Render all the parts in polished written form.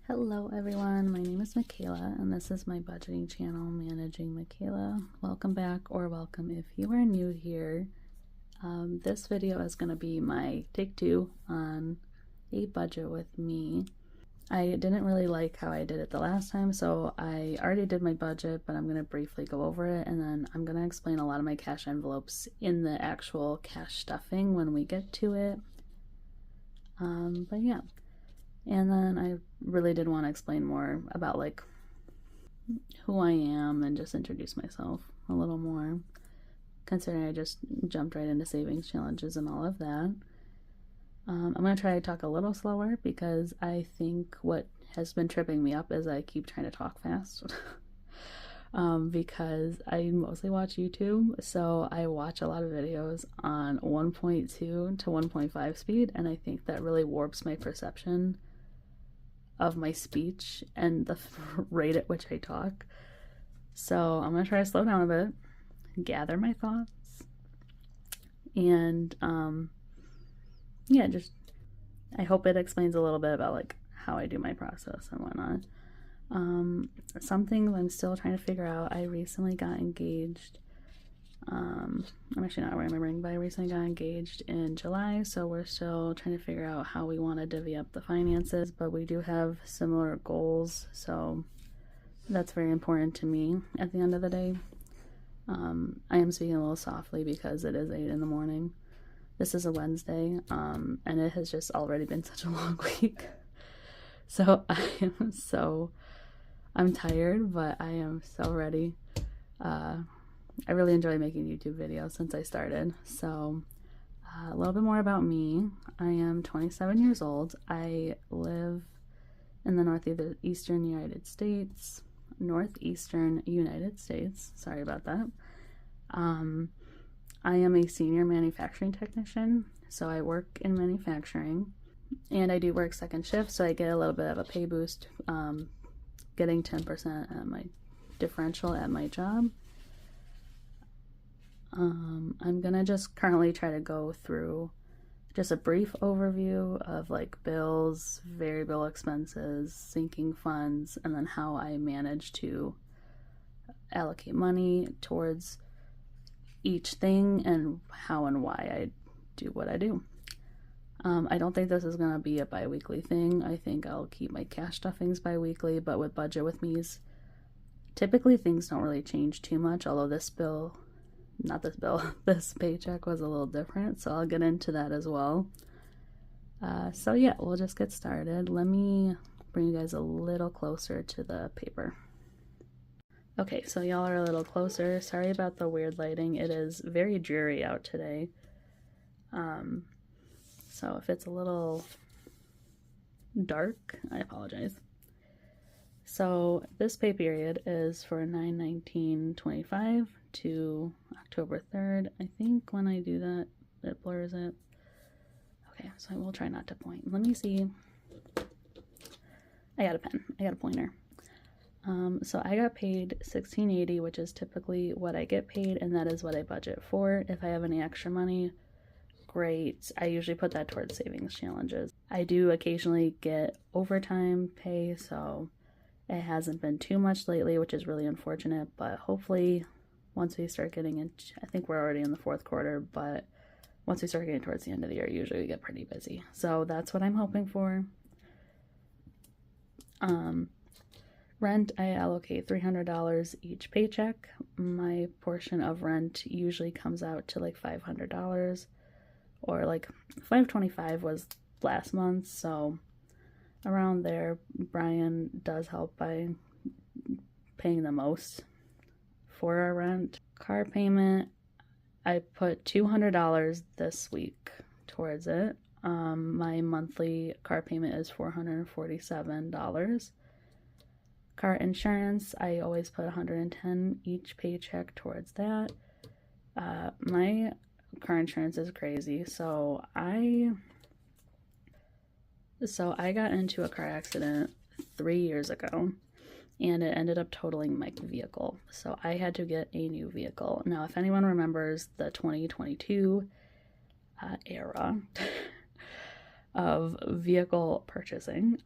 Hello everyone, my name is Michaela and this is my budgeting channel, Managing Michaela. Welcome back, or welcome if you are new here. This video is going to be my take two on a budget with me. I didn't really like how I did it the last time, so I already did my budget, but I'm going to briefly go over it, and then I'm going to explain a lot of my cash envelopes in the actual cash stuffing when we get to it. But yeah. And then I really did want to explain more about like who I am and just introduce myself a little more, considering I just jumped right into savings challenges and all of that. I'm going to try to talk a little slower because I think what has been tripping me up is I keep trying to talk fast. Because I mostly watch YouTube, so I watch a lot of videos on 1.2 to 1.5 speed, and I think that really warps my perception of my speech and the rate at which I talk. So I'm gonna try to slow down a bit, gather my thoughts, and yeah, just I hope it explains a little bit about like how I do my process and whatnot. Some things I'm still trying to figure out. I recently got engaged. I'm actually not remembering, but I recently got engaged in July, so we're still trying to figure out how we want to divvy up the finances, but we do have similar goals, so that's very important to me at the end of the day. I am speaking a little softly because it is 8 in the morning. This is a Wednesday, and it has just already been such a long week. So I'm tired, but I am so ready. I really enjoy making YouTube videos since I started. So a little bit more about me. I am 27 years old. I live in the northeastern United States. Sorry about that. I am a senior manufacturing technician, so I work in manufacturing, and I do work second shift, so I get a little bit of a pay boost, getting 10% at my differential at my job. I'm gonna just currently try to go through just a brief overview of like bills, variable expenses, sinking funds, and then how I manage to allocate money towards each thing and how and why I do what I do. I don't think this is gonna be a bi-weekly thing. I think I'll keep my cash stuffings bi-weekly, but with budget with me's, typically things don't really change too much, although this paycheck was a little different, so I'll get into that as well. So yeah, we'll just get started. Let me bring you guys a little closer to the paper. Okay, so y'all are a little closer. Sorry about the weird lighting. It is very dreary out today. So if it's a little dark, I apologize. So this pay period is for 9/19/25 to October 3rd. I think when I do that, it blurs it. Okay, so I will try not to point. Let me see. I got a pen. I got a pointer. So I got paid $16.80, which is typically what I get paid, and that is what I budget for. If I have any extra money, great. I usually put that towards savings challenges. I do occasionally get overtime pay, so it hasn't been too much lately, which is really unfortunate, but hopefully once we start getting into, I think we're already in the fourth quarter, but once we start getting towards the end of the year, usually we get pretty busy. So that's what I'm hoping for. Rent, I allocate $300 each paycheck. My portion of rent usually comes out to like $500, or like $525 was last month, so around there. Brian does help by paying the most for our rent. Car payment, I put $200 this week towards it. My monthly car payment is $447. Car insurance, I always put $110 each paycheck towards that. My car insurance is crazy, so I got into a car accident 3 years ago, and it ended up totaling my vehicle. So I had to get a new vehicle. Now, if anyone remembers the 2022 era, of vehicle purchasing.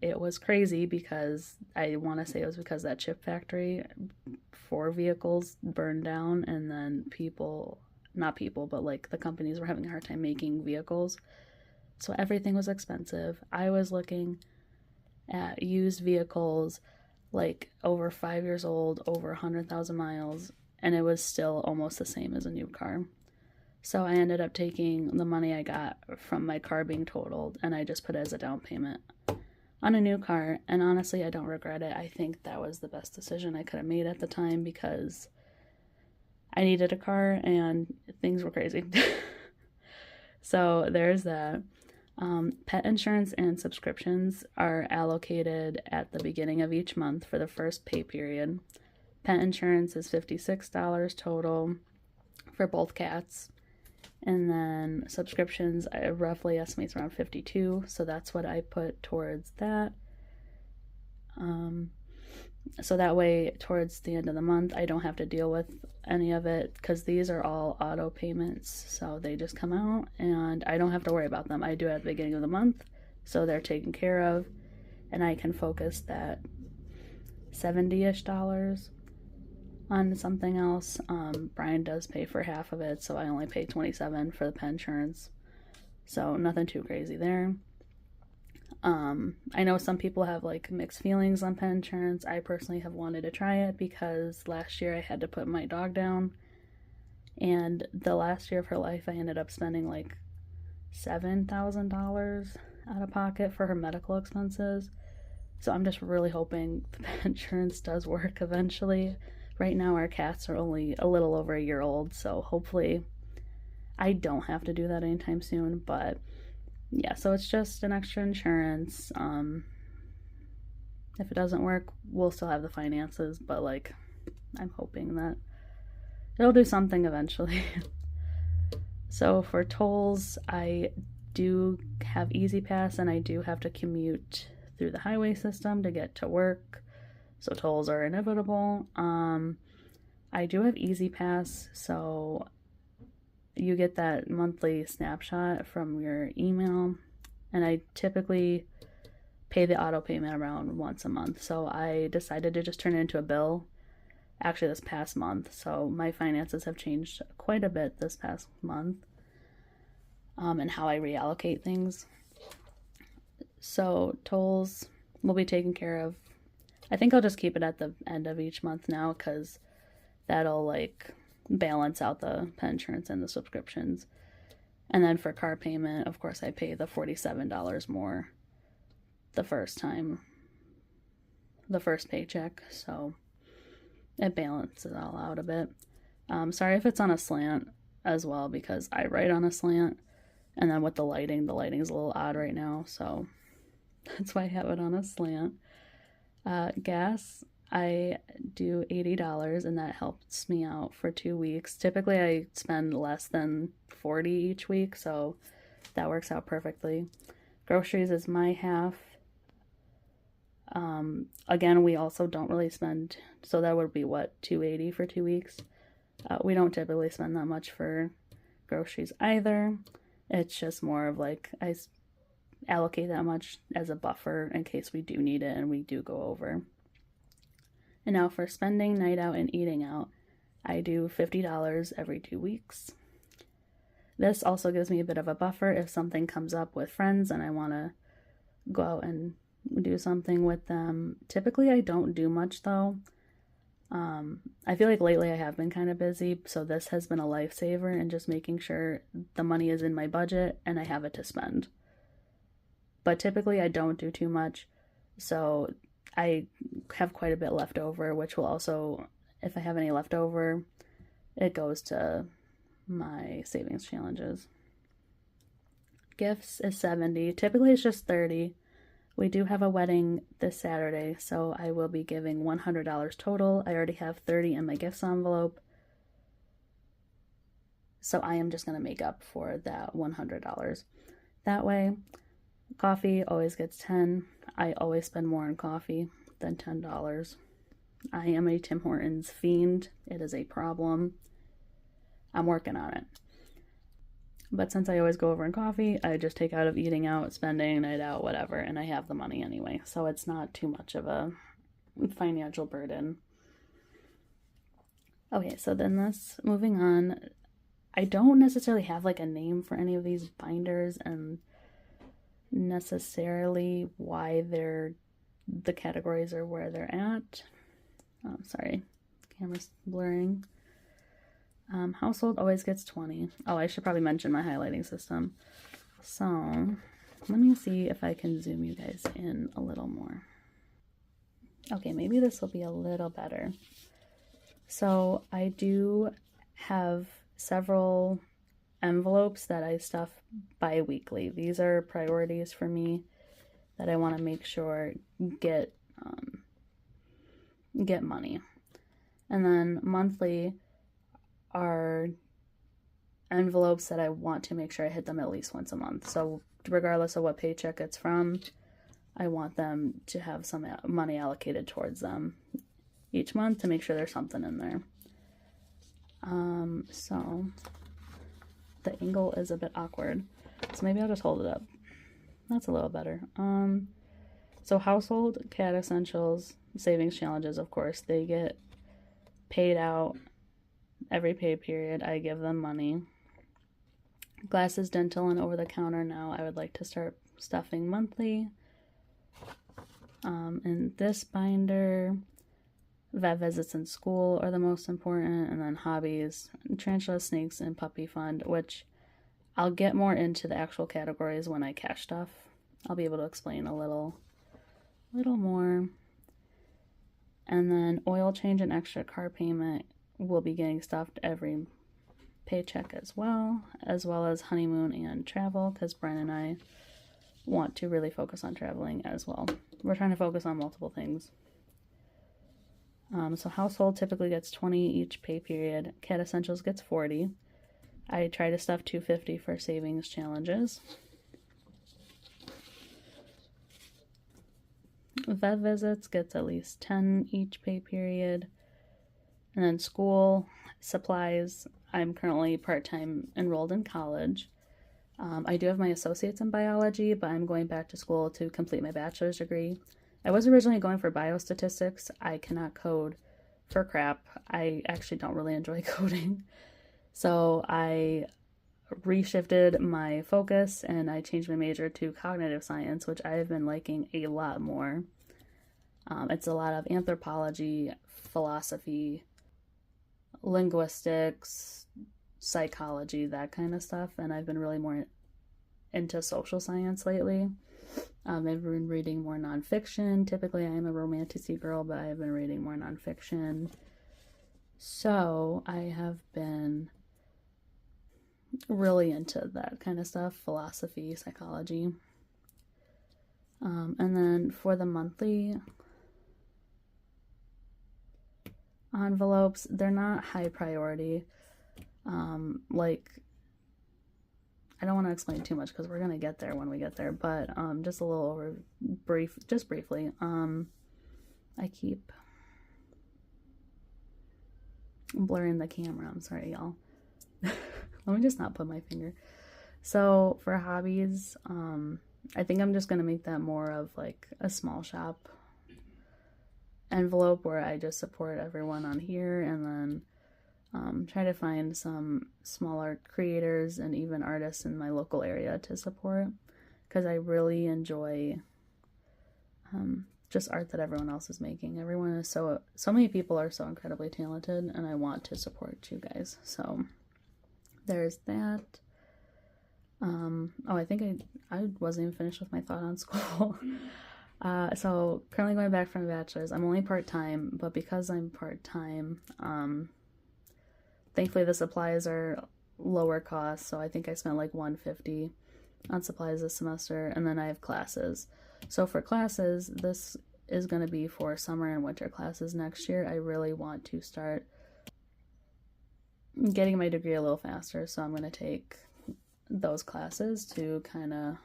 It was crazy because I want to say it was because that chip factory for vehicles burned down, and then but like the companies were having a hard time making vehicles. So everything was expensive. I was looking at used vehicles like over 5 years old, over 100,000 miles, and it was still almost the same as a new car. So I ended up taking the money I got from my car being totaled, and I just put it as a down payment on a new car. And honestly, I don't regret it. I think that was the best decision I could have made at the time because I needed a car and things were crazy. So there's that. Pet insurance and subscriptions are allocated at the beginning of each month for the first pay period. Pet insurance is $56 total for both cats. And then subscriptions, I roughly estimates around 52, so that's what I put towards that. So that way, towards the end of the month, I don't have to deal with any of it because these are all auto payments, so they just come out and I don't have to worry about them. I do it at the beginning of the month, so they're taken care of, and I can focus that $70-ish on something else. Brian does pay for half of it, so I only pay $27 for the pet insurance, so nothing too crazy there. I know some people have like mixed feelings on pet insurance. I personally have wanted to try it because last year I had to put my dog down, and the last year of her life I ended up spending like $7,000 out of pocket for her medical expenses. So I'm just really hoping the pet insurance does work eventually. Right now our cats are only a little over a year old, so hopefully I don't have to do that anytime soon. But yeah, so it's just an extra insurance. If it doesn't work, we'll still have the finances, but like I'm hoping that it'll do something eventually. So for tolls, I do have Easy Pass, and I do have to commute through the highway system to get to work, so tolls are inevitable. I do have Easy Pass, so you get that monthly snapshot from your email, and I typically pay the auto payment around once a month. So I decided to just turn it into a bill actually this past month. So my finances have changed quite a bit this past month, and how I reallocate things. So tolls will be taken care of. I think I'll just keep it at the end of each month now because that'll like balance out the pet insurance and the subscriptions. And then for car payment, of course, I pay the $47 more the first paycheck, so it balances it all out a bit. Sorry if it's on a slant as well, because I write on a slant, and then with the lighting is a little odd right now, so that's why I have it on a slant. Gas, I do $80, and that helps me out for 2 weeks. Typically, I spend less than $40 each week, so that works out perfectly. Groceries is my half. Again, we also don't really spend, so that would be what, $280 for 2 weeks. We don't typically spend that much for groceries either. It's just more of like I allocate that much as a buffer in case we do need it and we do go over. And now for spending night out and eating out, I do $50 every 2 weeks. This also gives me a bit of a buffer if something comes up with friends and I want to go out and do something with them. Typically I don't do much though. I feel like lately I have been kind of busy, so this has been a lifesaver in just making sure the money is in my budget and I have it to spend. But typically I don't do too much, so I have quite a bit left over, which will also, if I have any left over, it goes to my savings challenges. Gifts is $70. Typically it's just $30. We do have a wedding this Saturday, so I will be giving $100 total. I already have $30 in my gifts envelope, so I am just going to make up for that $100. That way, coffee always gets $10. I always spend more on coffee than $10. I am a Tim Hortons fiend. It is a problem. I'm working on it. But since I always go over in coffee, I just take out of eating out, spending, night out, whatever, and I have the money anyway. So it's not too much of a financial burden. Okay, so then this, moving on, I don't necessarily have like a name for any of these binders and necessarily why the categories are where they're at. Oh, sorry, camera's blurring. Household always gets 20. Oh, I should probably mention my highlighting system. So let me see if I can zoom you guys in a little more. Okay, maybe this will be a little better. So I do have several envelopes that I stuff bi-weekly. These are priorities for me that I want to make sure get money. And then monthly are envelopes that I want to make sure I hit them at least once a month. So regardless of what paycheck it's from, I want them to have some money allocated towards them each month to make sure there's something in there. So the angle is a bit awkward, so maybe I'll just hold it up. That's a little better. So household, cat essentials, savings challenges, of course, they get paid out every pay period. I give them money. Glasses, dental, and over-the-counter now I would like to start stuffing monthly. In this binder, vet visits in school are the most important, and then hobbies, tarantula, snakes, and puppy fund, which I'll get more into the actual categories when I cash stuff. I'll be able to explain a little more. And then oil change and extra car payment will be getting stuffed every paycheck as well as honeymoon and travel, because Brian and I want to really focus on traveling as well. We're trying to focus on multiple things. So household typically gets 20 each pay period. Cat essentials gets 40. I try to stuff 250 for savings challenges. Vet visits gets at least 10 each pay period. And then school supplies, I'm currently part-time enrolled in college. I do have my associates in biology, but I'm going back to school to complete my bachelor's degree. I was originally going for biostatistics. I cannot code for crap. I actually don't really enjoy coding. So I reshifted my focus and I changed my major to cognitive science, which I have been liking a lot more. It's a lot of anthropology, philosophy, linguistics, psychology, that kind of stuff, and I've been really more into social science lately. I've been reading more nonfiction. Typically I am a romanticy girl, but I've been reading more nonfiction. So I have been really into that kind of stuff, philosophy, psychology. And then for the monthly envelopes, they're not high priority. Like, I don't want to explain too much because we're going to get there when we get there, but just a little briefly. I keep blurring the camera. I'm sorry, y'all. Let me just not put my finger. So for hobbies, I think I'm just going to make that more of like a small shop envelope where I just support everyone on here, and then try to find some smaller creators and even artists in my local area to support, because I really enjoy just art that everyone else is making. Everyone is so many people are so incredibly talented, and I want to support you guys. So there's that. I think I wasn't even finished with my thought on school. So currently going back from my bachelor's. I'm only part-time, but because I'm part-time, thankfully the supplies are lower cost, so I think I spent like $150 on supplies this semester, and then I have classes. So for classes, this is going to be for summer and winter classes next year. I really want to start getting my degree a little faster, so I'm going to take those classes to kind of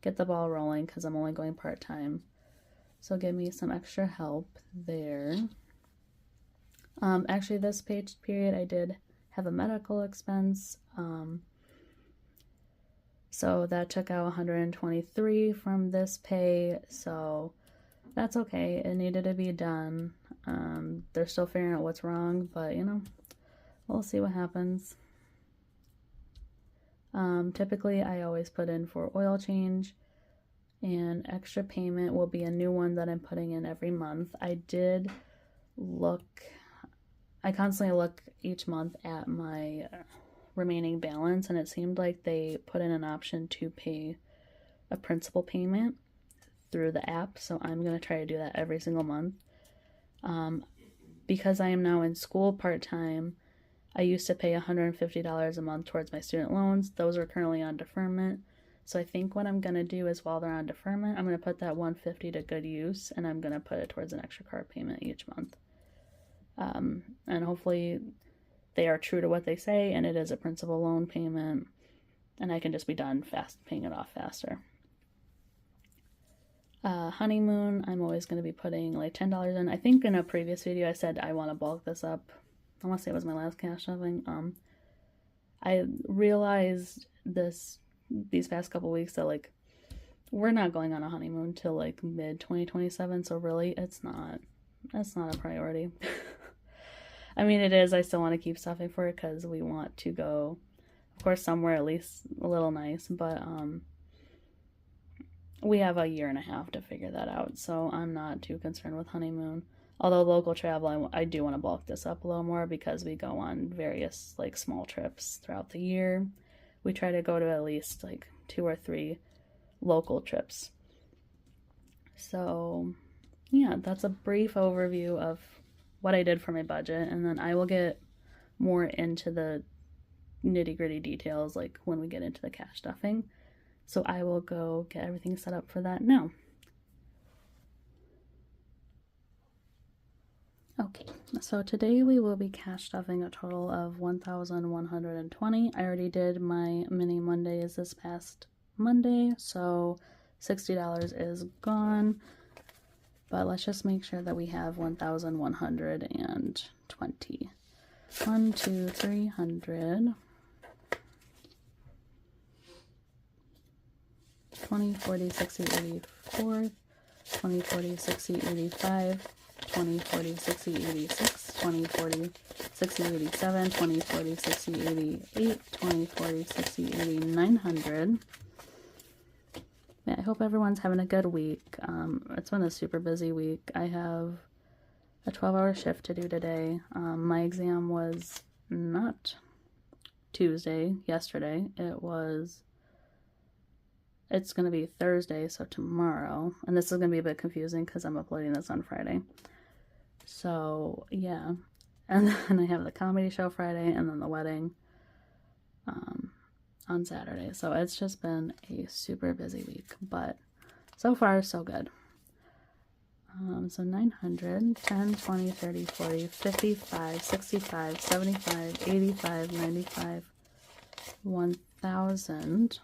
get the ball rolling, because I'm only going part-time. So give me some extra help there. Actually, this page period I did have a medical expense. So that took out 123 from this pay, so that's okay. It needed to be done. They're still figuring out what's wrong, but you know, we'll see what happens. Typically, I always put in for oil change, and extra payment will be a new one that I'm putting in every month. I constantly look each month at my remaining balance, and it seemed like they put in an option to pay a principal payment through the app, so I'm going to try to do that every single month. Because I am now in school part-time, I used to pay $150 a month towards my student loans. Those are currently on deferment. So I think what I'm going to do is while they're on deferment, I'm going to put that $150 to good use, and I'm going to put it towards an extra car payment each month. And hopefully they are true to what they say, and it is a principal loan payment, and I can just be done paying it off faster. Honeymoon, I'm always going to be putting like $10 in. I think in a previous video I said I want to bulk this up. I want to say it was my last cash stuffing. I realized these past couple weeks that like we're not going on a honeymoon till like mid 2027, so really that's not a priority. I mean, it is. I still want to keep stuffing for it because we want to go, of course, somewhere at least a little nice, but we have a year and a half to figure that out, so I'm not too concerned with honeymoon. Although local travel, I do want to bulk this up a little more because we go on various like small trips throughout the year. We try to go to at least like 2 or 3 local trips. So yeah, that's a brief overview of what I did for my budget, and then I will get more into the nitty-gritty details like when we get into the cash stuffing. So I will go get everything set up for that now. Okay, so today we will be cash stuffing a total of 1,120. I already did my mini Mondays this past Monday, so $60 is gone. But let's just make sure that we have 1,120. 1, 2, 300. 20, 40, 60, 84. 20, 40, 60, 85. 20, 40, 60, 86, 20, 40, 60, 87, 20, 40, 60, 88, 20, 40, 60, 80, 900. Yeah, I hope everyone's having a good week. It's been a super busy week. I have a 12-hour shift to do today. My exam was not Tuesday, yesterday. It's going to be Thursday, so tomorrow. And this is going to be a bit confusing because I'm uploading this on Friday. So, yeah. And then I have the comedy show Friday and then the wedding on Saturday. So it's just been a super busy week. But so far, so good. So 900, 10, 20, 30, 40, 55, 65, 75, 85, 95, 1,000.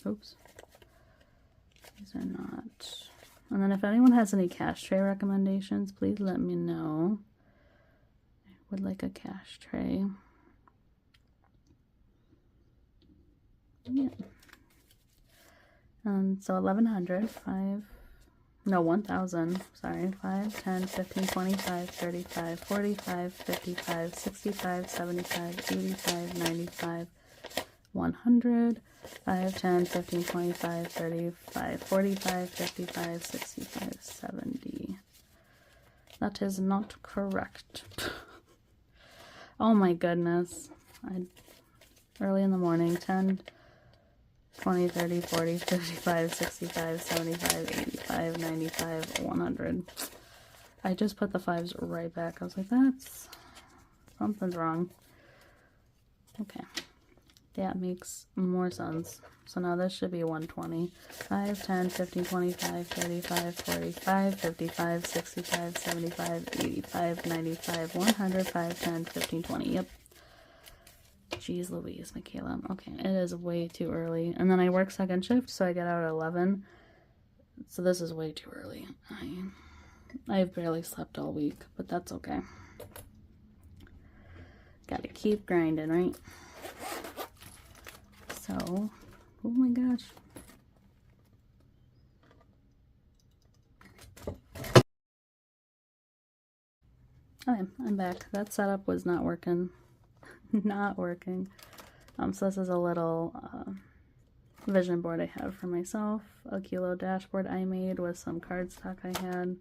Oops. These are not. And then if anyone has any cash tray recommendations, please let me know. I would like a cash tray. Yeah. So 1,100, 1,000, sorry, 5, 10, 15, 25, 35, 45, 55, 65, 75, 85, 95, 100, 5, 10, 15, 25, 35, 45, 55, 65, 70. That is not correct. Oh my goodness. Early in the morning, 10, 20, 30, 40, 55, 65, 75, 85, 95, 100. I just put the 5s right back. I was like, something's wrong. Okay. That makes more sense. So now this should be 120. 5, 10, 15, 25, 35, 45, 55, 65, 75, 85, 95, 100, 5, 10, 15, 20. Yep. Jeez Louise, Michaela. Okay, it is way too early. And then I work second shift, so I get out at 11. So this is way too early. I've barely slept all week, but that's okay. Gotta keep grinding, right? So Oh my gosh. Okay, I'm back. That setup was not working. Not working. So this is a little vision board I have for myself. A kilo dashboard I made with some cardstock I had.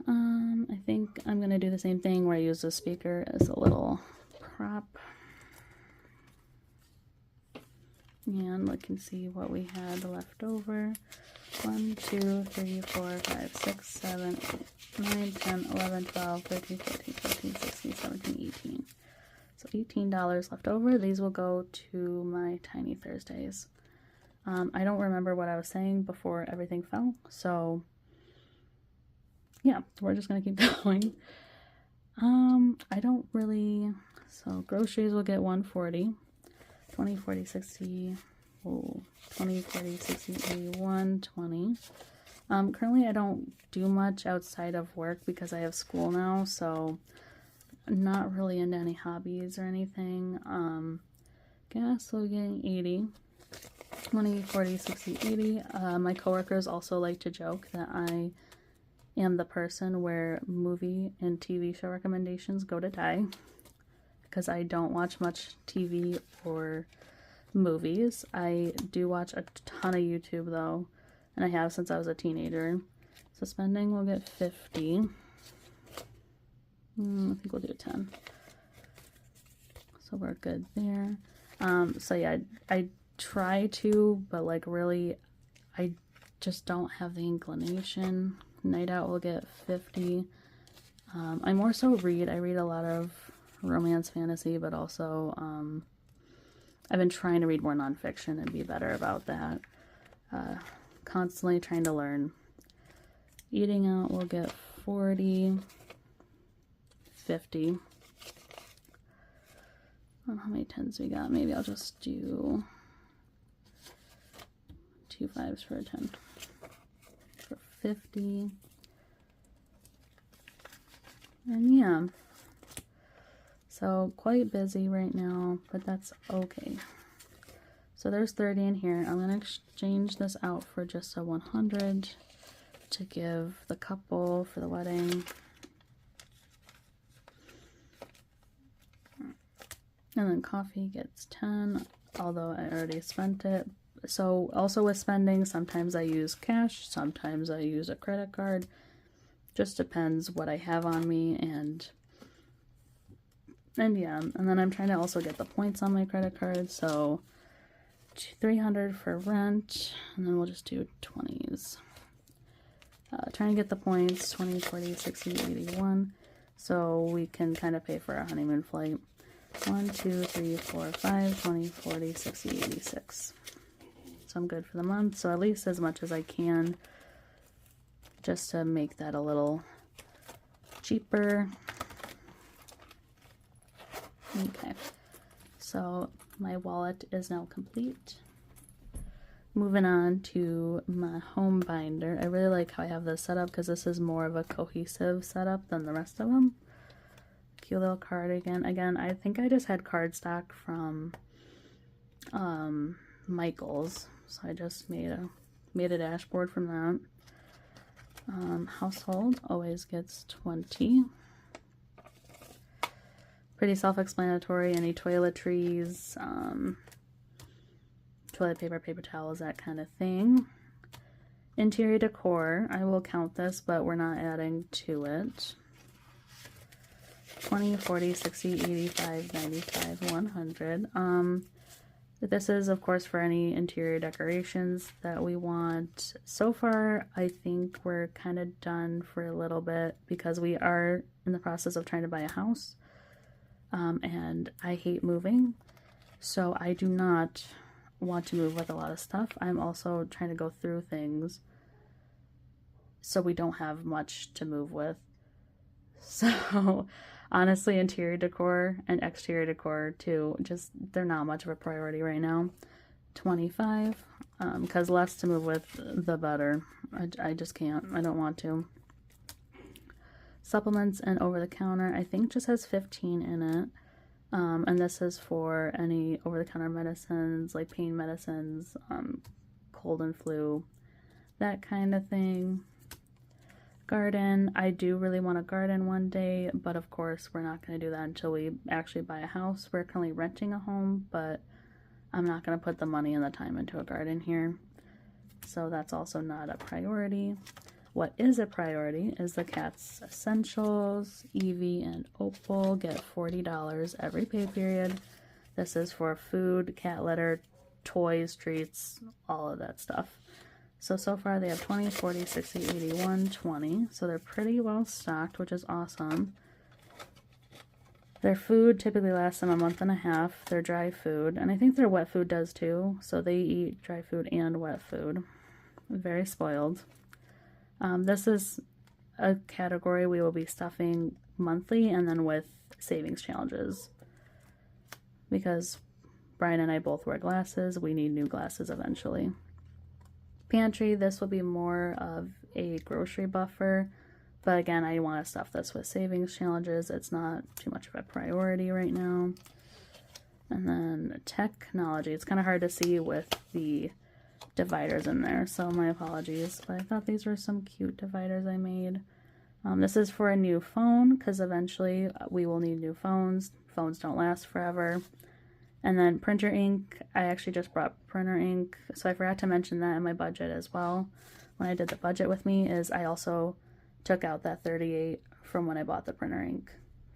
I think I'm gonna do the same thing where I use the speaker as a little prop. And look and see what we had left over. 1, 2, 3, 4, 5, 6, 7, 8, 9, 10, 11, 12, 13, 14, 15, 16, 17, 18. So $18 left over. These will go to my Tiny Thursdays. I don't remember what I was saying before everything fell, so yeah, we're just gonna keep going. I don't really, so groceries will get $140, 20, 40, 60, 20, 40, 60, 80, 120. Currently I don't do much outside of work because I have school now, so I'm not really into any hobbies or anything. Gas, so getting 80, 20, 40, 60, 80. My coworkers also like to joke that I am the person where movie and TV show recommendations go to die, because I don't watch much TV or movies. I do watch a ton of YouTube though, and I have since I was a teenager. So spending will get 50. I think we'll do 10. So we're good there. So yeah, I try to, but like really, I just don't have the inclination. Night out will get 50. I more so read. I read a lot of romance fantasy, but also I've been trying to read more nonfiction and be better about that. Constantly trying to learn. Eating out will get 40, 50. I don't know how many 10s we got. Maybe I'll just do 2 5s for a 10. For 50. And yeah. So quite busy right now, but that's okay. So there's 30 in here. I'm gonna exchange this out for just a 100 to give the couple for the wedding. And then coffee gets 10, although I already spent it. So also with spending, sometimes I use cash, sometimes I use a credit card. Just depends what I have on me, and yeah, and then I'm trying to also get the points on my credit card, so 300 for rent, and then we'll just do 20s. Trying to get the points, 20, 40, 60, 81, so we can kind of pay for a honeymoon flight. 1, 2, 3, 4, 5, 20, 40, 60, 86. So I'm good for the month, so at least as much as I can, just to make that a little cheaper. Okay, so my wallet is now complete. Moving on to my home binder. I really like how I have this set up because this is more of a cohesive setup than the rest of them. Cute little cardigan. Again, I think I just had cardstock from Michael's, so I just made a dashboard from that. Household always gets 20. Pretty self-explanatory. Any toiletries, toilet paper, paper towels, that kind of thing. Interior decor, I will count this, but we're not adding to it. 20, 40, 60, 85, 95, 100. This is, of course, for any interior decorations that we want. So far, I think we're kind of done for a little bit because we are in the process of trying to buy a house. And I hate moving, so I do not want to move with a lot of stuff. I'm also trying to go through things so we don't have much to move with. So honestly, interior decor and exterior decor too, just they're not much of a priority right now. 25, because less to move with, the better. I just can't. I don't want to. Supplements and over the counter, I think just has 15 in it. And this is for any over-the-counter medicines, like pain medicines, cold and flu, that kind of thing. Garden, I do really want to garden one day, but of course we're not going to do that until we actually buy a house. We're currently renting a home, but I'm not going to put the money and the time into a garden here. So that's also not a priority. What is a priority is the cat's essentials. Evie and Opal get $40 every pay period. This is for food, cat litter, toys, treats, all of that stuff. So far they have 20, 40, 60, 80, 120. So they're pretty well stocked, which is awesome. Their food typically lasts them a month and a half. Their dry food, and I think their wet food does too. So they eat dry food and wet food. Very spoiled. This is a category we will be stuffing monthly and then with savings challenges. Because Brian and I both wear glasses, we need new glasses eventually. Pantry, this will be more of a grocery buffer, but again, I want to stuff this with savings challenges. It's not too much of a priority right now. And then technology, it's kind of hard to see with the dividers in there, so my apologies, but I thought these were some cute dividers I made. This is for a new phone, because eventually we will need new phones. Phones don't last forever. And then printer ink, I actually just brought printer ink, so I forgot to mention that in my budget as well. When I did the budget with me, is I also took out that $38 from when I bought the printer ink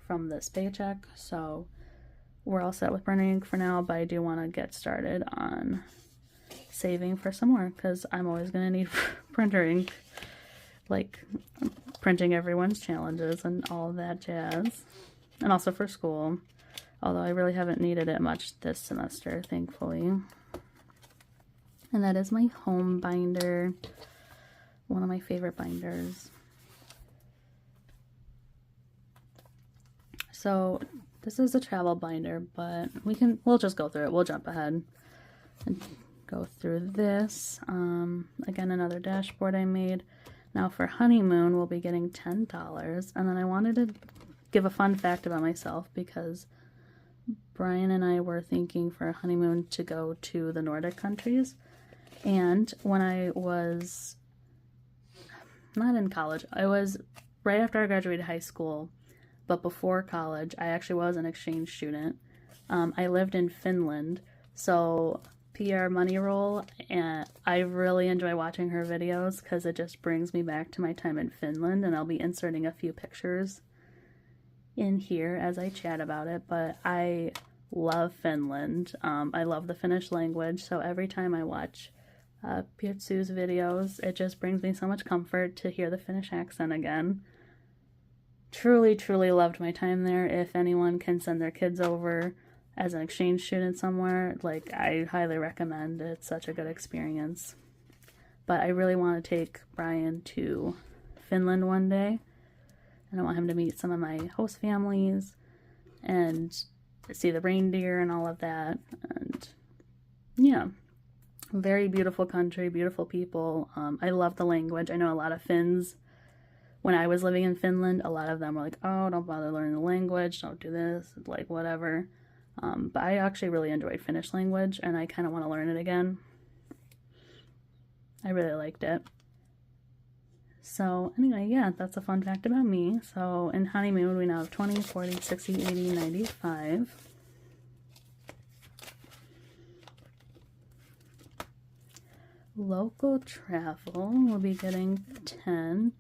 from this paycheck, so we're all set with printer ink for now, but I do want to get started on saving for some more, because I'm always going to need printer ink, like printing everyone's challenges and all that jazz, and also for school. Although I really haven't needed it much this semester, thankfully. And that is my home binder. One of my favorite binders. So this is a travel binder, but we'll just go through it. We'll jump ahead and go through this. Again, another dashboard I made. Now for honeymoon, we'll be getting $10. And then I wanted to give a fun fact about myself, because Brian and I were thinking for a honeymoon to go to the Nordic countries. And when I was not in college, I was right after I graduated high school, but before college, I actually was an exchange student. I lived in Finland, so PR money roll, and I really enjoy watching her videos because it just brings me back to my time in Finland, and I'll be inserting a few pictures in here as I chat about it, but I love Finland. I love the Finnish language, so every time I watch Pietsu's videos, it just brings me so much comfort to hear the Finnish accent again. Truly, truly loved my time there. If anyone can send their kids over as an exchange student somewhere, like, I highly recommend. It's such a good experience. But I really want to take Brian to Finland one day. And I want him to meet some of my host families and see the reindeer and all of that. And yeah, very beautiful country, beautiful people. I love the language. I know a lot of Finns. When I was living in Finland, a lot of them were like, oh, don't bother learning the language, don't do this, like whatever. But I actually really enjoyed Finnish language, and I kind of want to learn it again. I really liked it. So anyway, yeah, that's a fun fact about me. So in honeymoon, we now have 20, 40, 60, 80, 95. Local travel, we'll be getting 10.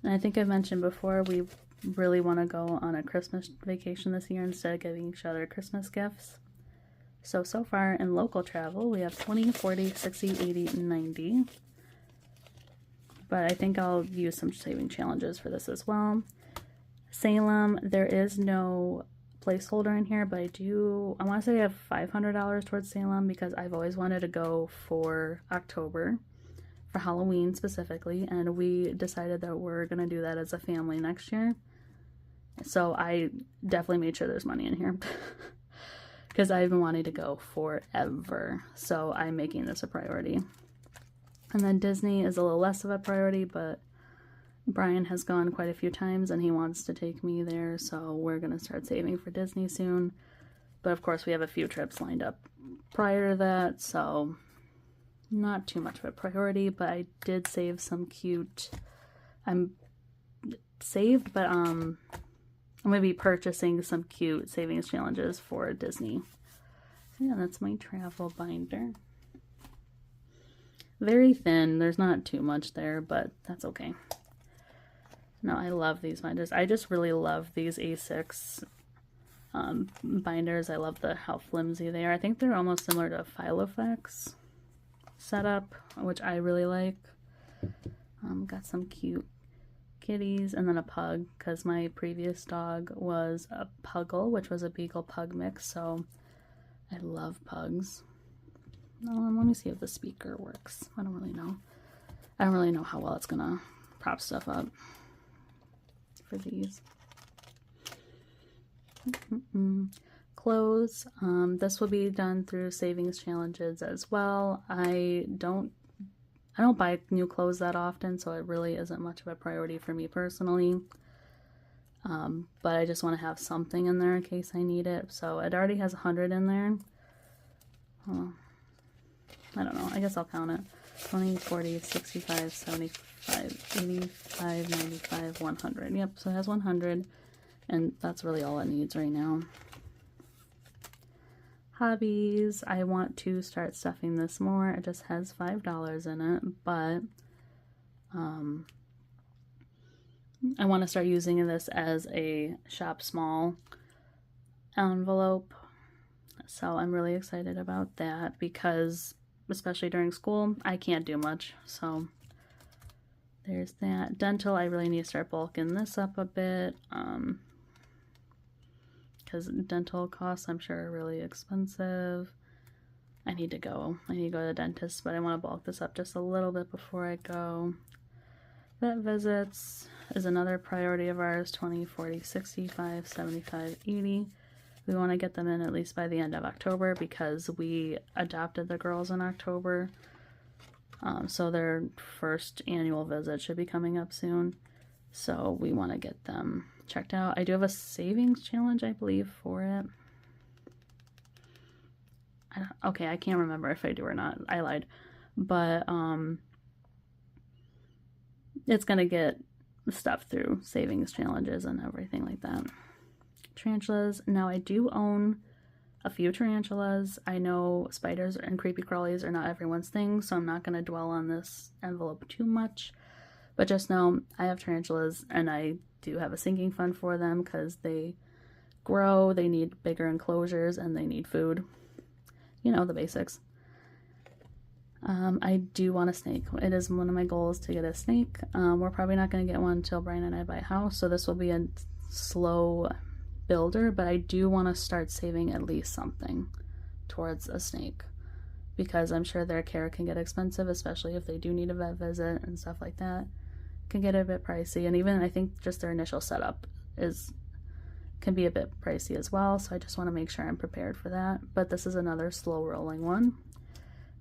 And I think I've mentioned before, we really want to go on a Christmas vacation this year instead of giving each other Christmas gifts. So far in local travel, we have 20, 40, 60, 80, and 90. But I think I'll use some saving challenges for this as well. Salem, there is no placeholder in here, but I want to say I have $500 towards Salem because I've always wanted to go for October, for Halloween specifically, and we decided that we're going to do that as a family next year. So I definitely made sure there's money in here because I've been wanting to go forever. So I'm making this a priority. And then Disney is a little less of a priority, but Brian has gone quite a few times and he wants to take me there, so we're going to start saving for Disney soon. But of course we have a few trips lined up prior to that, so not too much of a priority. But I did save some cute, I'm saved, but I'm gonna be purchasing some cute savings challenges for Disney. So yeah, that's my travel binder. Very thin, there's not too much there, but that's okay. No, I love these binders. I just really love these A6 binders. I love how flimsy they are. I think they're almost similar to a Filofax setup, which I really like. Got some cute kitties and then a pug, because my previous dog was a Puggle, which was a Beagle Pug mix, so I love pugs. Let me see if the speaker works. I don't really know. I don't really know how well it's gonna prop stuff up for these. Clothes. This will be done through savings challenges as well. I don't buy new clothes that often, so it really isn't much of a priority for me personally. But I just want to have something in there in case I need it. So it already has 100 in there. I don't know. I guess I'll count it. 20, 40, 65, 75, 85, 95, 100. Yep, so it has 100. And that's really all it needs right now. Hobbies. I want to start stuffing this more. It just has $5 in it, but I want to start using this as a shop small envelope. So I'm really excited about that because especially during school, I can't do much. So there's that. Dental, I really need to start bulking this up a bit. Because dental costs, I'm sure, are really expensive. I need to go to the dentist, but I want to bulk this up just a little bit before I go. Vet visits is another priority of ours. 20, 40, 65, 75, 80. We want to get them in at least by the end of October because we adopted the girls in October. So their first annual visit should be coming up soon. So we want to get them checked out. I do have a savings challenge, I believe, for it. Okay, I can't remember if I do or not. I lied. But it's going to get stuff through savings challenges and everything like that. Tarantulas. Now I do own a few tarantulas. I know spiders and creepy crawlies are not everyone's thing, so I'm not going to dwell on this envelope too much. But just know I have tarantulas and I do have a sinking fund for them because they grow, they need bigger enclosures, and they need food. You know, the basics. I do want a snake. It is one of my goals to get a snake. We're probably not going to get one until Brian and I buy a house, so this will be a slow builder, but I do want to start saving at least something towards a snake because I'm sure their care can get expensive, especially if they do need a vet visit and stuff like that. It can get a bit pricey, and even I think just their initial setup can be a bit pricey as well, so I just want to make sure I'm prepared for that. But this is another slow rolling one.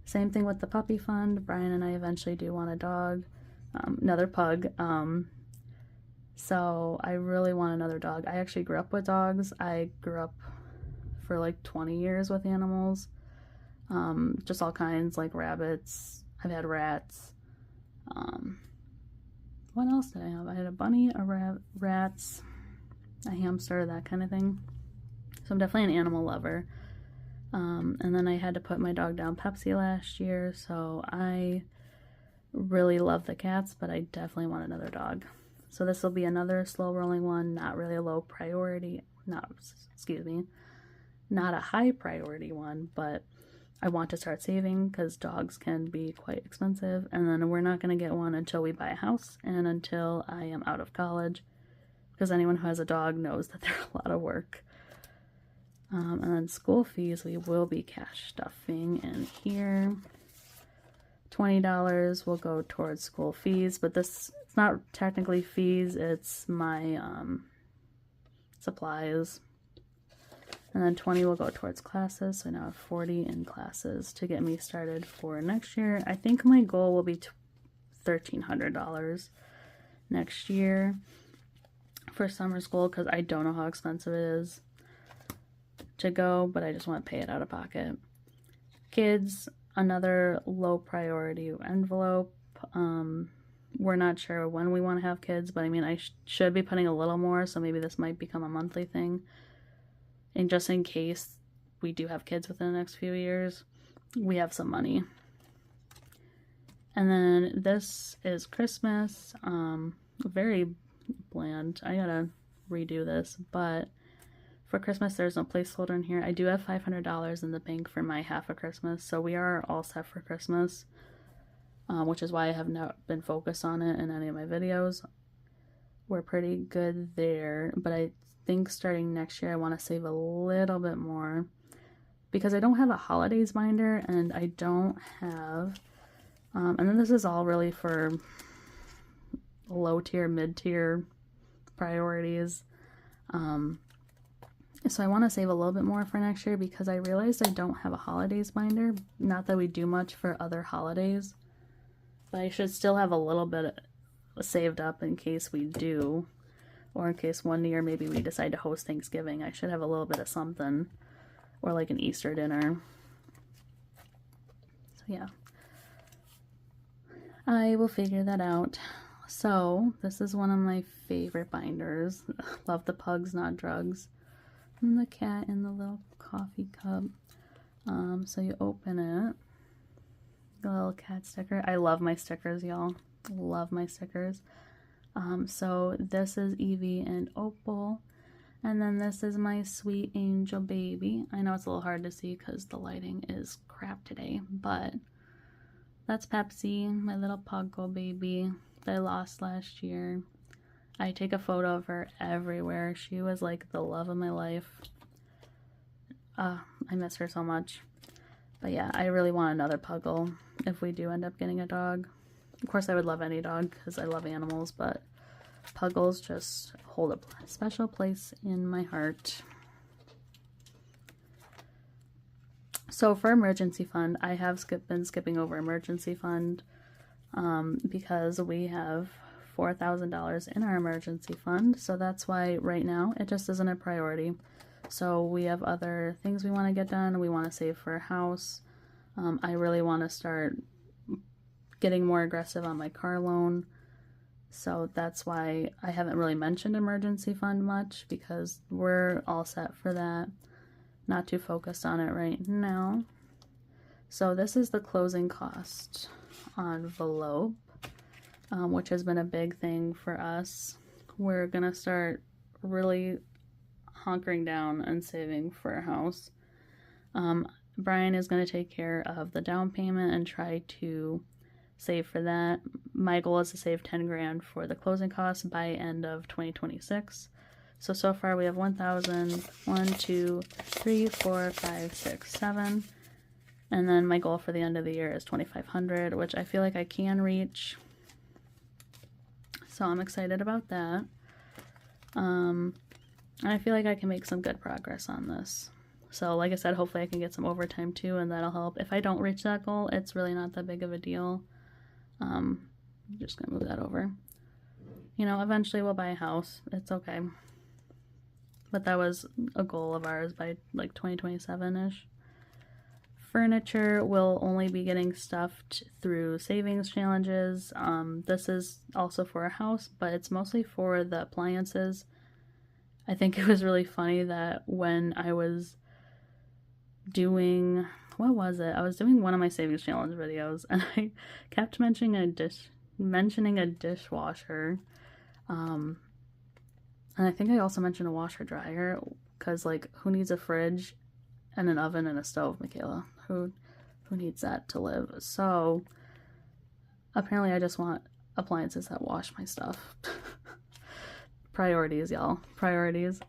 Same thing with the puppy fund. Brian and I eventually do want a dog, another pug. So I really want another dog. I actually grew up with dogs. I grew up for like 20 years with animals. Just all kinds, like rabbits. I've had rats. What else did I have? I had a bunny, rats, a hamster, that kind of thing. So I'm definitely an animal lover. And then I had to put my dog down Pepsi last year, so I really love the cats, but I definitely want another dog. So this will be another slow rolling one, not really a low priority, not a high priority one, but I want to start saving because dogs can be quite expensive, and then we're not going to get one until we buy a house and until I am out of college, because anyone who has a dog knows that they're a lot of work. And then school fees, we will be cash stuffing in here. $20 will go towards school fees, but it's not technically fees, it's my supplies. And then 20 will go towards classes, so now I have 40 in classes to get me started for next year. I think my goal will be $1,300 next year for summer school because I don't know how expensive it is. to go, but I just want to pay it out of pocket. Kids, another low priority envelope. We're not sure when we want to have kids, but I mean, I should be putting a little more, so maybe this might become a monthly thing. And just in case we do have kids within the next few years, we have some money. And then this is Christmas. Very bland. I gotta redo this, but for Christmas there's no placeholder in here. I do have $500 in the bank for my half of Christmas, so we are all set for Christmas, which is why I have not been focused on it in any of my videos. We're pretty good there, but I think starting next year I want to save a little bit more because I don't have a holidays binder, and I don't have and then this is all really for low tier, mid tier priorities. So I want to save a little bit more for next year because I realized I don't have a holidays binder. Not that we do much for other holidays, but I should still have a little bit saved up in case we do, or in case one year maybe we decide to host Thanksgiving. I should have a little bit of something, or like an Easter dinner. So yeah, I will figure that out. So this is one of my favorite binders. Love the Pugs Not Drugs. And the cat in the little coffee cup. So you open it. The little cat sticker. I love my stickers, y'all. Love my stickers. So this is Evie and Opal. And then this is my sweet angel baby. I know it's a little hard to see because the lighting is crap today, but that's Pepsi, my little puggle baby that I lost last year. I take a photo of her everywhere. She was like the love of my life. I miss her so much. But yeah, I really want another puggle if we do end up getting a dog. Of course, I would love any dog because I love animals, but puggles just hold a special place in my heart. So for emergency fund, I have been skipping over emergency fund because we have $4,000 in our emergency fund. So that's why right now it just isn't a priority. So we have other things we want to get done. We want to save for a house. I really want to start getting more aggressive on my car loan. So that's why I haven't really mentioned emergency fund much, because we're all set for that. Not too focused on it right now. So this is the closing cost envelope, which has been a big thing for us. We're gonna start really hunkering down and saving for a house. Brian is going to take care of the down payment and try to save for that. My goal is to save 10 grand for the closing costs by end of 2026. So far we have 1,000, 1, 2, 3, 4, 5, 6, 7. And then my goal for the end of the year is 2,500, which I feel like I can reach. So I'm excited about that. I feel like I can make some good progress on this. So like I said, hopefully I can get some overtime too, and that'll help. If I don't reach that goal, it's really not that big of a deal. I'm just gonna move that over. You know, eventually we'll buy a house. It's okay. But that was a goal of ours by like 2027-ish. Furniture will only be getting stuffed through savings challenges. This is also for a house, but it's mostly for the appliances. I think it was really funny that when I was doing, what was it? I was doing one of my savings challenge videos, and I kept mentioning a dishwasher. And I think I also mentioned a washer dryer, because like, who needs a fridge and an oven and a stove, Michaela? Who needs that to live? So apparently I just want appliances that wash my stuff. Priorities, y'all. Priorities.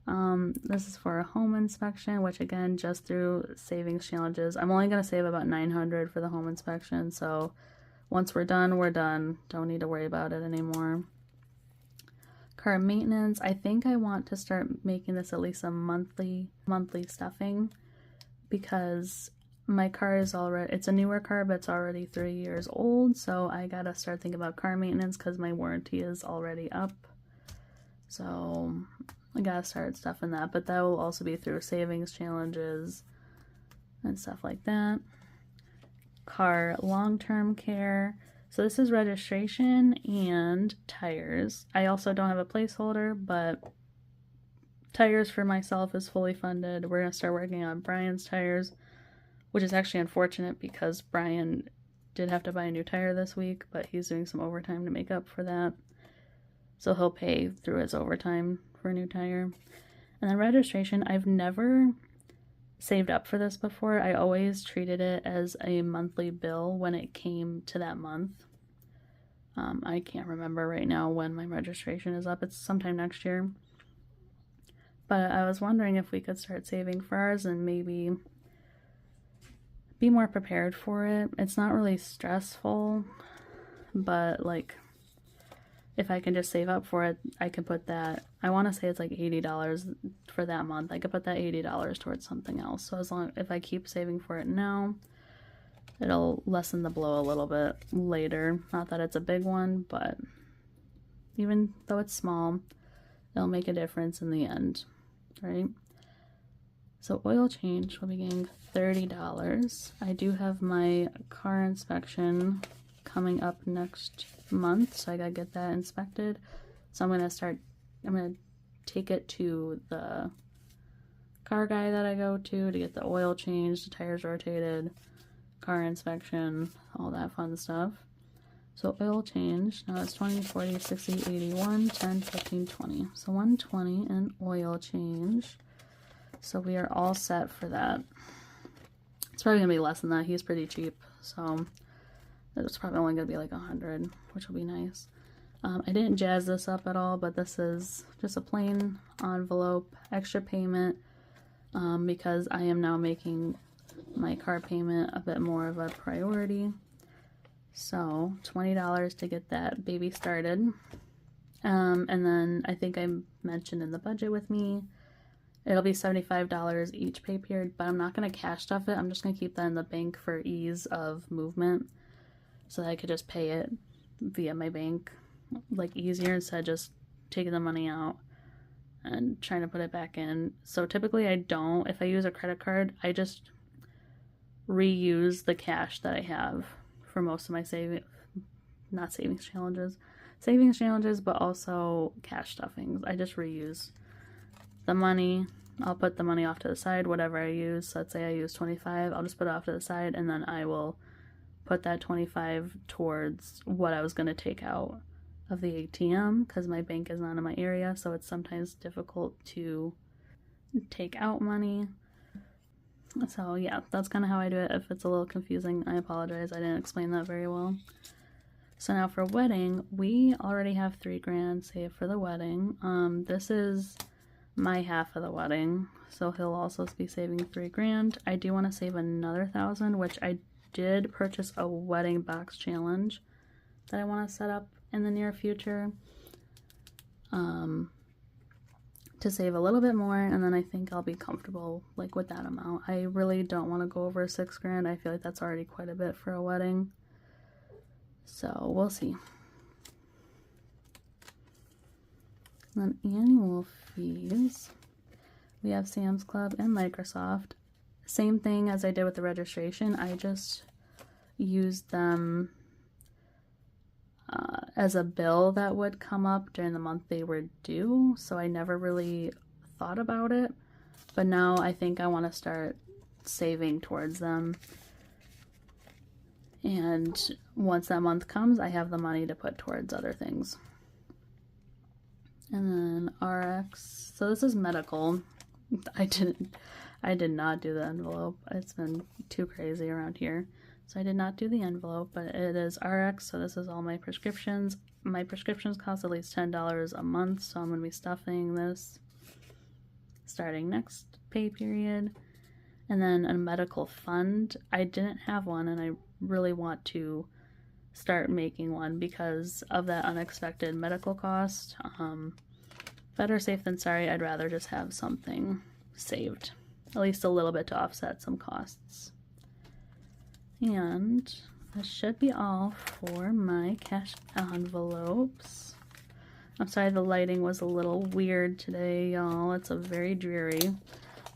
This is for a home inspection, which again, just through savings challenges. I'm only going to save about $900 for the home inspection. So once we're done, we're done. Don't need to worry about it anymore. Car maintenance. I think I want to start making this at least a monthly stuffing, because my car is already, it's a newer car, but it's already 3 years old. So I got to start thinking about car maintenance because my warranty is already up. So I gotta start stuffing that, but that will also be through savings challenges and stuff like that. Car long-term care. So this is registration and tires. I also don't have a placeholder, but tires for myself is fully funded. We're gonna start working on Brian's tires, which is actually unfortunate because Brian did have to buy a new tire this week, but he's doing some overtime to make up for that. So he'll pay through his overtime for a new tire. And then registration, I've never saved up for this before. I always treated it as a monthly bill when it came to that month. I can't remember right now when my registration is up. It's sometime next year. But I was wondering if we could start saving for ours and maybe be more prepared for it. It's not really stressful, but like if I can just save up for it, I can put that, I want to say it's like $80 for that month. I could put that $80 towards something else. So as long, if I keep saving for it now, it'll lessen the blow a little bit later. Not that it's a big one, but even though it's small, it'll make a difference in the end, right? So oil change will be getting $30. I do have my car inspection coming up next month, so I gotta get that inspected. So I'm gonna take it to the car guy that I go to get the oil changed, the tires rotated, car inspection, all that fun stuff. So oil change, now it's 20, 40, 60, 80, 1, 10, 15, 20. So 120 in oil change. So we are all set for that. It's probably gonna be less than that. He's pretty cheap, so it's probably only gonna be like 100, which will be nice. I didn't jazz this up at all, but this is just a plain envelope, extra payment, because I am now making my car payment a bit more of a priority. So $20 to get that baby started. And then I think I mentioned in the budget with me, it'll be $75 each pay period, but I'm not going to cash stuff it. I'm just going to keep that in the bank for ease of movement so that I could just pay it via my bank like easier instead of just taking the money out and trying to put it back in. So typically I don't. If I use a credit card, I just reuse the cash that I have for most of my savings challenges, but also cash stuffings. I just reuse the money. I'll put the money off to the side, whatever I use. So let's say I use 25, I'll just put it off to the side, and then I will put that 25 towards what I was going to take out of the ATM, because my bank is not in my area, so it's sometimes difficult to take out money. So yeah, that's kind of how I do it. If it's a little confusing, I apologize. I didn't explain that very well. So now for wedding, we already have $3,000 saved for the wedding. This is my half of the wedding, so he'll also be saving $3,000. I do want to save another $1,000, which I did purchase a wedding box challenge that I want to set up in the near future to save a little bit more, and then I think I'll be comfortable like with that amount. I really don't want to go over $6,000. I feel like that's already quite a bit for a wedding, so we'll see. And then annual fees, we have Sam's Club and Microsoft. Same thing as I did with the registration. I just used them as a bill that would come up during the month they were due, so I never really thought about it. But now I think I want to start saving towards them. And once that month comes, I have the money to put towards other things. And then RX, so this is medical. I did not do the envelope. It's been too crazy around here. So I did not do the envelope, but it is RX, so this is all my prescriptions. My prescriptions cost at least $10 a month, so I'm going to be stuffing this starting next pay period. And then a medical fund. I didn't have one, and I really want to start making one because of that unexpected medical cost. Better safe than sorry. I'd rather just have something saved, at least a little bit to offset some costs. And that should be all for my cash envelopes. I'm sorry the lighting was a little weird today, y'all. It's a very dreary.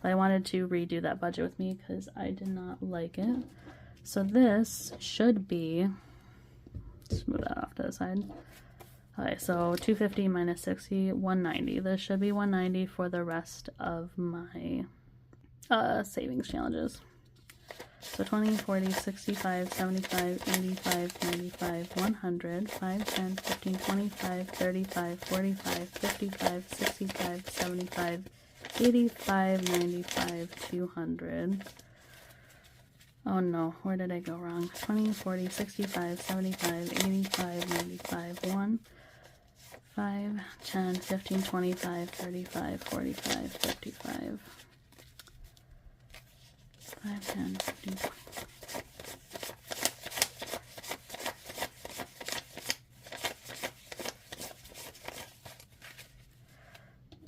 But I wanted to redo that budget with me because I did not like it. So this should be, let's move that off to the side. Okay, so 250 minus 60, 190. This should be 190 for the rest of my savings challenges. So 20, 40, 65, 75, 85, 95, 100, 5, 10, 15, 25, 35, 45, 55, 65, 75, 85, 95, 200. Oh no, where did I go wrong? 20, 40, 65, 75, 85, 95, 1, 5, 10, 15, 25, 35, 45, 55. 5, 10, 15, 20.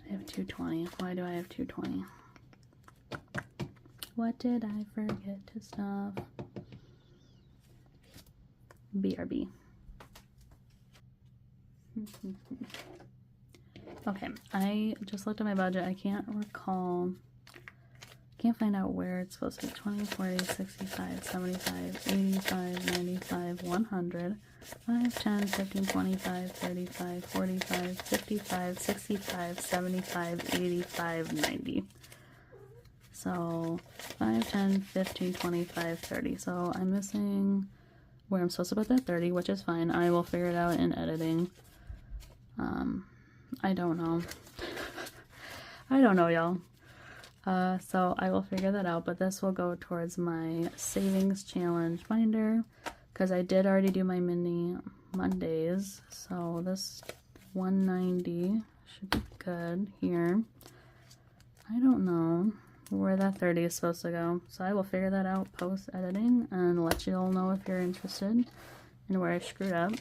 I have 220. Why do I have 220? What did I forget to stuff? BRB. Okay, I just looked at my budget. I can't recall. Can't find out where it's supposed to be. 20, 40, 65, 75, 85, 95, 100, 5, 10, 15, 25, 35, 45, 55, 65, 75, 85, 90. So 5, 10, 15, 25, 30. So I'm missing where I'm supposed to put that 30, which is fine. I will figure it out in editing. I don't know. I don't know, y'all. So I will figure that out, but this will go towards my savings challenge binder because I did already do my mini Mondays. So this 190 should be good here. I don't know where that 30 is supposed to go, so I will figure that out post editing and let you all know if you're interested in where I screwed up.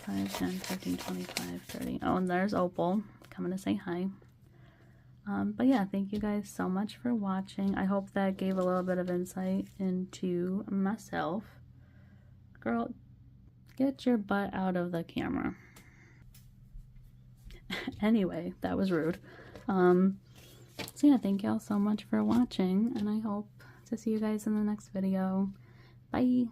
5, 10, 15, 25, 30. Oh, and there's Opal coming to say hi. But yeah, thank you guys so much for watching. I hope that gave a little bit of insight into myself. Girl, get your butt out of the camera. Anyway, that was rude. So yeah, thank y'all so much for watching, and I hope to see you guys in the next video. Bye!